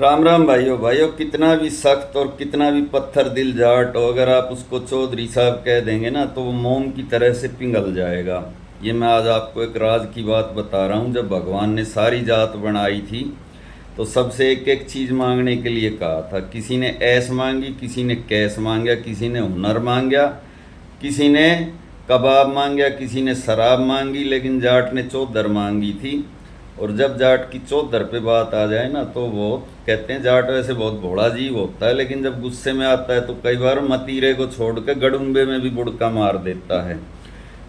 राम राम भाइयों भाइयों, कितना भी सख्त और कितना भी पत्थर दिल जाट हो, अगर आप उसको चौधरी साहब कह देंगे ना तो वो मोम की तरह से पिघल जाएगा। ये मैं आज आपको एक राज की बात बता रहा हूँ। जब भगवान ने सारी जात बनाई थी तो सबसे एक एक चीज़ मांगने के लिए कहा था। किसी ने ऐस मांगी, किसी ने कैस मांगा, किसी ने हुनर मांगा, किसी ने कबाब मांगा, किसी ने शराब मांगी, लेकिन जाट ने चौधर मांगी थी। और जब जाट की चौधर पे बात आ जाए ना तो वो कहते हैं, जाट वैसे बहुत भोला जीव होता है, लेकिन जब गुस्से में आता है तो कई बार मतीरे को छोड़ के गड़ुम्बे में भी बुड़का मार देता है।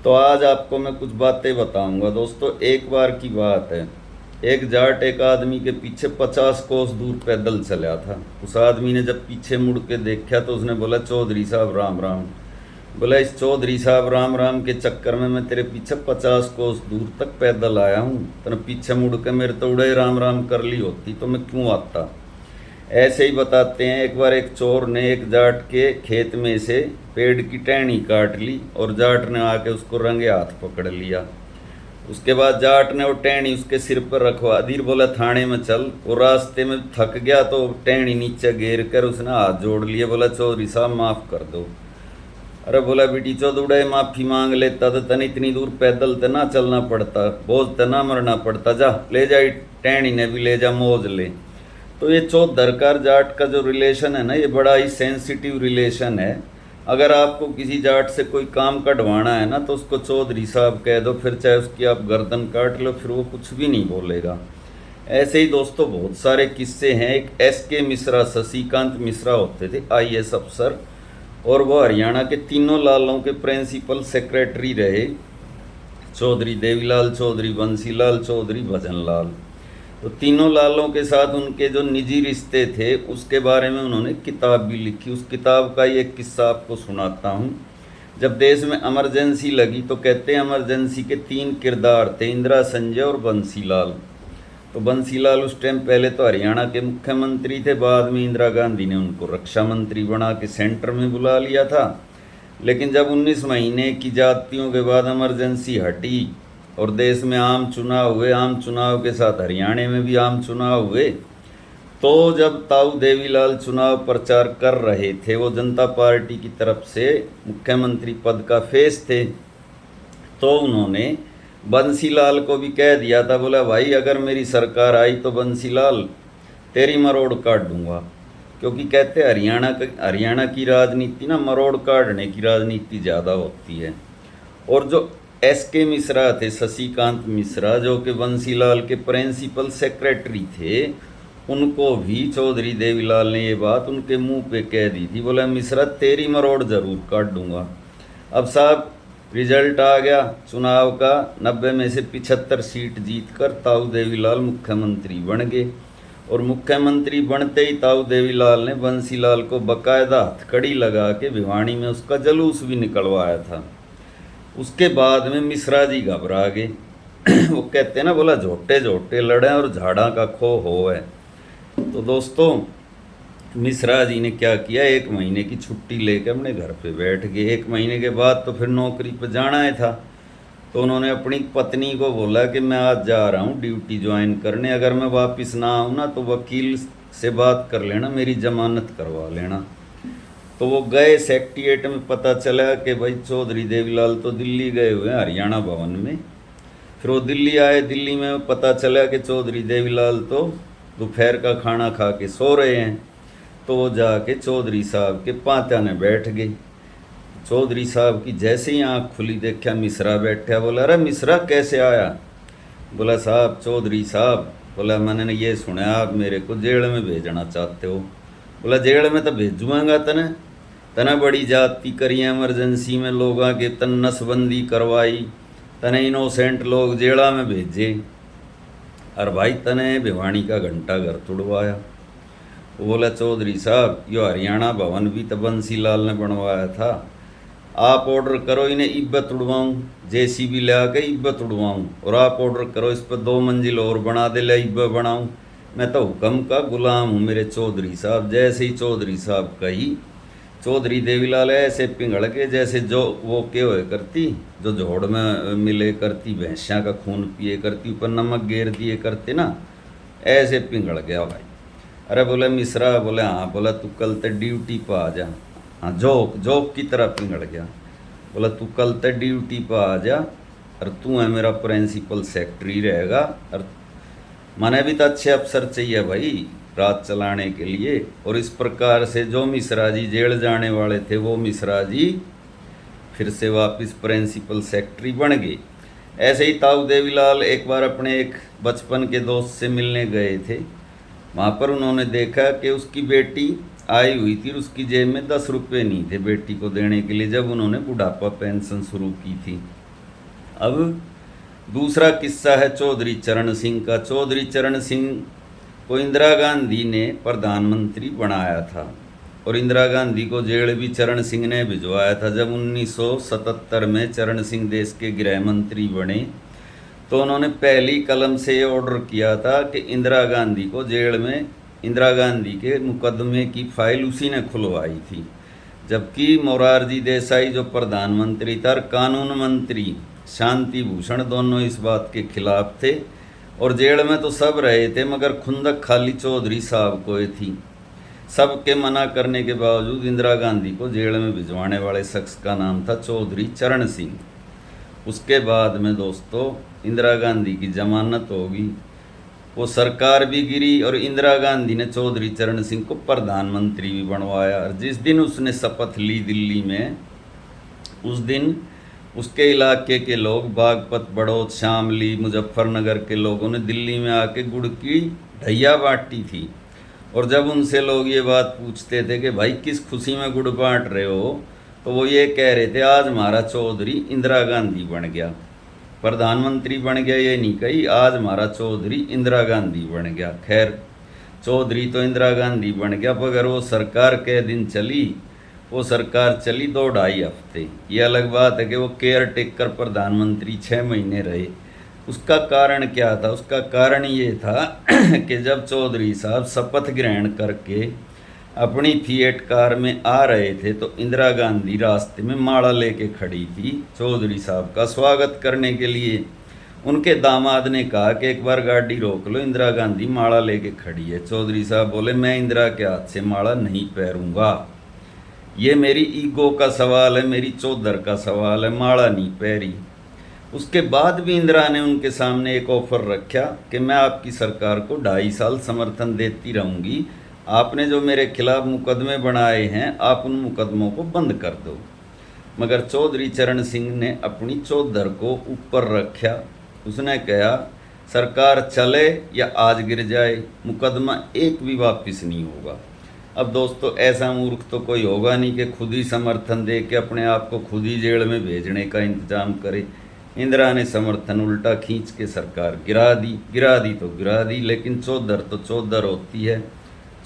तो आज आपको मैं कुछ बातें बताऊंगा दोस्तों। एक बार की बात है, एक जाट एक आदमी के पीछे 50 कोस दूर पैदल चला था। उस आदमी ने जब पीछे मुड़ के देखा तो उसने बोला, चौधरी साहब राम राम। बोला, इस चौधरी साहब राम राम के चक्कर में मैं तेरे पीछे 50 कोस दूर तक पैदल आया हूँ। तेरे पीछे मुड़ के मेरे तो उड़े राम राम कर ली होती तो मैं क्यों आता। ऐसे ही बताते हैं, एक बार एक चोर ने एक जाट के खेत में से पेड़ की टहनी काट ली और जाट ने आके उसको रंगे हाथ पकड़ लिया। उसके बाद जाट ने वो टहनी उसके सिर पर रखवा दी। बोला, थाने में चल। वो रास्ते में थक गया तो टहनी नीचे गिर कर उसने हाथ जोड़ लिए। बोला, चौधरी साहब माफ़ कर दो। अरे बोला, बेटी चौधुड़े माफ़ी मांग लेता तो तन इतनी दूर पैदल तो ना चलना पड़ता, बोझ तो ना मरना पड़ता। जा ले जा, टहनी ने भी ले जा, मौज ले। तो ये चौधरकार जाट का जो रिलेशन है ना, ये बड़ा ही सेंसिटिव रिलेशन है। अगर आपको किसी जाट से कोई काम कटवाना है ना तो उसको चौधरी साहब कह दो, फिर चाहे उसकी आप गर्दन काट लो, फिर वो कुछ भी नहीं बोलेगा। ऐसे ही दोस्तों बहुत सारे किस्से हैं। एक SK मिश्रा, शशिकांत मिश्रा होते थे IAS अफसर, और वो हरियाणा के तीनों लालों के प्रिंसिपल सेक्रेटरी रहे। चौधरी देवीलाल, चौधरी बंसीलाल, चौधरी भजनलाल। तो तीनों लालों के साथ उनके जो निजी रिश्ते थे उसके बारे में उन्होंने किताब भी लिखी। उस किताब का एक किस्सा आपको सुनाता हूँ। जब देश में इमरजेंसी लगी तो कहते हैं इमरजेंसी के 3 किरदार थे, इंदिरा, संजय और बंसीलाल। तो बंसीलाल उस टाइम पहले तो हरियाणा के मुख्यमंत्री थे, बाद में इंदिरा गांधी ने उनको रक्षा मंत्री बना के सेंटर में बुला लिया था। लेकिन जब 19 महीने की जातियों के बाद इमरजेंसी हटी और देश में आम चुनाव हुए, आम चुनाव के साथ हरियाणा में भी आम चुनाव हुए, तो जब ताऊ देवीलाल चुनाव प्रचार कर रहे थे, वो जनता पार्टी की तरफ से मुख्यमंत्री पद का फेस थे, तो उन्होंने बंसीलाल को भी कह दिया था। बोला, भाई अगर मेरी सरकार आई तो बंसीलाल तेरी मरोड़ काट दूंगा। क्योंकि कहते हरियाणा की राजनीति ना मरोड़ काटने की राजनीति ज़्यादा होती है। और जो SK मिश्रा थे, शशिकांत मिश्रा, जो कि बंसीलाल के प्रिंसिपल सेक्रेटरी थे, उनको भी चौधरी देवीलाल ने ये बात उनके मुंह पे कह दी थी। बोला, मिश्रा तेरी मरोड़ ज़रूर काट दूंगा। अब साहब रिजल्ट आ गया चुनाव का, 90 में से 75 सीट जीतकर ताऊ देवीलाल मुख्यमंत्री बन गए। और मुख्यमंत्री बनते ही ताऊ देवीलाल ने बंसीलाल को बकायदा हथकड़ी लगा के भिवानी में उसका जलूस भी निकलवाया था। उसके बाद में मिश्रा जी घबरा गए। वो कहते हैं ना, बोला झोटे झोटे लड़े और झाड़ा का खो हो है। तो दोस्तों मिश्रा जी ने क्या किया, 1 महीने की छुट्टी लेकर अपने घर पे बैठ गए। 1 महीने के बाद तो फिर नौकरी पे जाना ही था। तो उन्होंने अपनी पत्नी को बोला कि मैं आज जा रहा हूँ ड्यूटी ज्वाइन करने, अगर मैं वापस ना आऊँ ना तो वकील से बात कर लेना, मेरी जमानत करवा लेना। तो वो गए सेक्रेटेरिएट में, पता चला कि भाई चौधरी देवीलाल तो दिल्ली गए हुए हैं हरियाणा भवन में। फिर वो दिल्ली आए, दिल्ली में पता चला कि चौधरी देवीलाल तो दोपहर का खाना खा के सो रहे हैं। तो वो जाके चौधरी साहब के पात्याने बैठ गए। चौधरी साहब की जैसे ही आँख खुली, देखा मिश्रा बैठा। बोला, अरे मिश्रा कैसे आया। बोला, साहब चौधरी साहब, बोला मैंने ये सुना आप मेरे को जेल में भेजना चाहते हो। बोला, जेल में तो भेजूँगा तने, तने बड़ी जाति करी इमरजेंसी में लोगों के तन नसबंदी करवाई, तने इनोसेंट लोग जेड़ा में भेजे, और भाई तने भिवानी का घंटा घर तुड़वाया। वो बोला, चौधरी साहब यो हरियाणा भवन भी तो बंसीलाल ने बनवाया था, आप ऑर्डर करो इन्हें इब्बत उड़वाऊँ, JCB ले आके इब्बत उड़वाऊँ, और आप ऑर्डर करो इस पर 2 मंजिल और बना दे, ले इब्बत बनाऊँ। मैं तो हुक्म का गुलाम हूँ मेरे चौधरी साहब। जैसे ही चौधरी साहब कही, चौधरी देवीलाल ऐसे पिघल के जैसे जो वो के हुए करती, जो झोड़ में मिले करती, भैंसिया का खून पिए करती, ऊपर नमक गेर दिए करते ना, ऐसे पिघल गया भाई। अरे बोले मिश्रा, बोले हाँ, बोला तू कल ते ड्यूटी पर आ जा। हाँ, जोक जोक की तरह पिघल गया। बोला तू कल ते ड्यूटी पर आ जा और तू है मेरा प्रिंसिपल सेक्रेटरी रहेगा, और मैंने भी तो अच्छे अफसर चाहिए भाई राज चलाने के लिए। और इस प्रकार से जो मिश्रा जी जेल जाने वाले थे वो मिश्रा जी फिर से वापस प्रिंसिपल सेक्रेटरी बन गए। ऐसे ही ताऊ देवीलाल एक बार अपने एक बचपन के दोस्त से मिलने गए थे। वहाँ पर उन्होंने देखा कि उसकी बेटी आई हुई थी, उसकी जेब में 10 रुपये नहीं थे बेटी को देने के लिए, जब उन्होंने बुढ़ापा पेंशन शुरू की थी। अब दूसरा किस्सा है चौधरी चरण सिंह का। चौधरी चरण सिंह को इंदिरा गांधी ने प्रधानमंत्री बनाया था और इंदिरा गांधी को जेल भी चरण सिंह ने भिजवाया था। जब 1977 में चरण सिंह देश के गृह मंत्री बने तो उन्होंने पहली कलम से ये ऑर्डर किया था कि इंदिरा गांधी को जेल में, इंदिरा गांधी के मुकदमे की फाइल उसी ने खुलवाई थी, जबकि मोरारजी देसाई जो प्रधानमंत्री था और कानून मंत्री शांति भूषण दोनों इस बात के खिलाफ थे। और जेल में तो सब रहे थे मगर खुंदक खाली चौधरी साहब को थी। सबके मना करने के बावजूद इंदिरा गांधी को जेल में भिजवाने वाले शख्स का नाम था चौधरी चरण सिंह। उसके बाद में दोस्तों इंदिरा गांधी की जमानत होगी, वो सरकार भी गिरी और इंदिरा गांधी ने चौधरी चरण सिंह को प्रधानमंत्री भी बनवाया। और जिस दिन उसने शपथ ली दिल्ली में, उस दिन उसके इलाके के लोग, बागपत, बड़ौद, शामली, मुजफ्फरनगर के लोगों ने दिल्ली में आके गुड़ की ढैया बांटी थी। और जब उनसे लोग ये बात पूछते थे कि भाई किस खुशी में गुड़ बांट रहे हो, तो वो ये कह रहे थे आज हमारा चौधरी इंदिरा गांधी बन गया, प्रधानमंत्री बन गया। ये नहीं कही आज हमारा चौधरी इंदिरा गांधी बन गया। खैर चौधरी तो इंदिरा गांधी बन गया, मगर वो सरकार के दिन चली, वो सरकार चली 2-2.5 हफ्ते। ये अलग बात है कि वो केयर टेकर प्रधानमंत्री 6 महीने रहे। उसका कारण क्या था? उसका कारण ये था कि जब चौधरी साहब शपथ ग्रहण करके अपनी फिएट कार में आ रहे थे तो इंदिरा गांधी रास्ते में माला लेके खड़ी थी चौधरी साहब का स्वागत करने के लिए। उनके दामाद ने कहा कि एक बार गाड़ी रोक लो, इंदिरा गांधी माला लेके खड़ी है। चौधरी साहब बोले मैं इंदिरा के हाथ से माला नहीं पहनूंगा, ये मेरी ईगो का सवाल है, मेरी चौधर का सवाल है, माला नहीं पहरी। उसके बाद भी इंदिरा ने उनके सामने एक ऑफर रखा कि मैं आपकी सरकार को 2.5 साल समर्थन देती रहूँगी, आपने जो मेरे खिलाफ मुकदमे बनाए हैं आप उन मुकदमों को बंद कर दो। मगर चौधरी चरण सिंह ने अपनी चौधर को ऊपर रखा। उसने कहा सरकार चले या आज गिर जाए, मुकदमा एक भी वापस नहीं होगा। अब दोस्तों ऐसा मूर्ख तो कोई होगा नहीं कि खुद ही समर्थन दे के अपने आप को खुद ही जेल में भेजने का इंतजाम करे। इंदिरा ने समर्थन उल्टा खींच के सरकार गिरा दी तो गिरा दी, लेकिन चौधर तो चौधर होती है।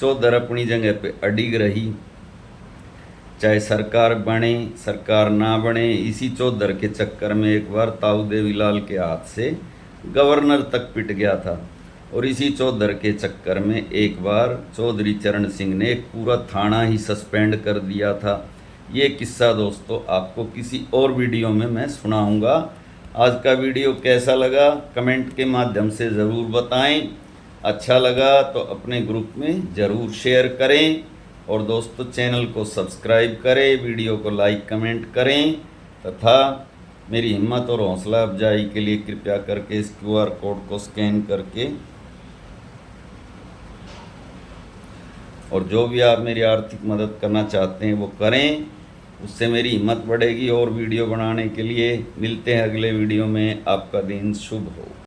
चौधर अपनी जगह पे अडिग रही, चाहे सरकार बने सरकार ना बने। इसी चौधर के चक्कर में एक बार ताऊ देवीलाल के हाथ से गवर्नर तक पिट गया था, और इसी चौधर के चक्कर में एक बार चौधरी चरण सिंह ने एक पूरा थाना ही सस्पेंड कर दिया था। ये किस्सा दोस्तों आपको किसी और वीडियो में मैं सुनाऊंगा। आज का वीडियो कैसा लगा कमेंट के माध्यम से ज़रूर बताएं। अच्छा लगा तो अपने ग्रुप में ज़रूर शेयर करें, और दोस्तों चैनल को सब्सक्राइब करें, वीडियो को लाइक कमेंट करें, तथा मेरी हिम्मत और हौसला अफजाई के लिए कृपया करके इस QR कोड को स्कैन करके, और जो भी आप मेरी आर्थिक मदद करना चाहते हैं वो करें, उससे मेरी हिम्मत बढ़ेगी और वीडियो बनाने के लिए। मिलते हैं अगले वीडियो में। आपका दिन शुभ हो।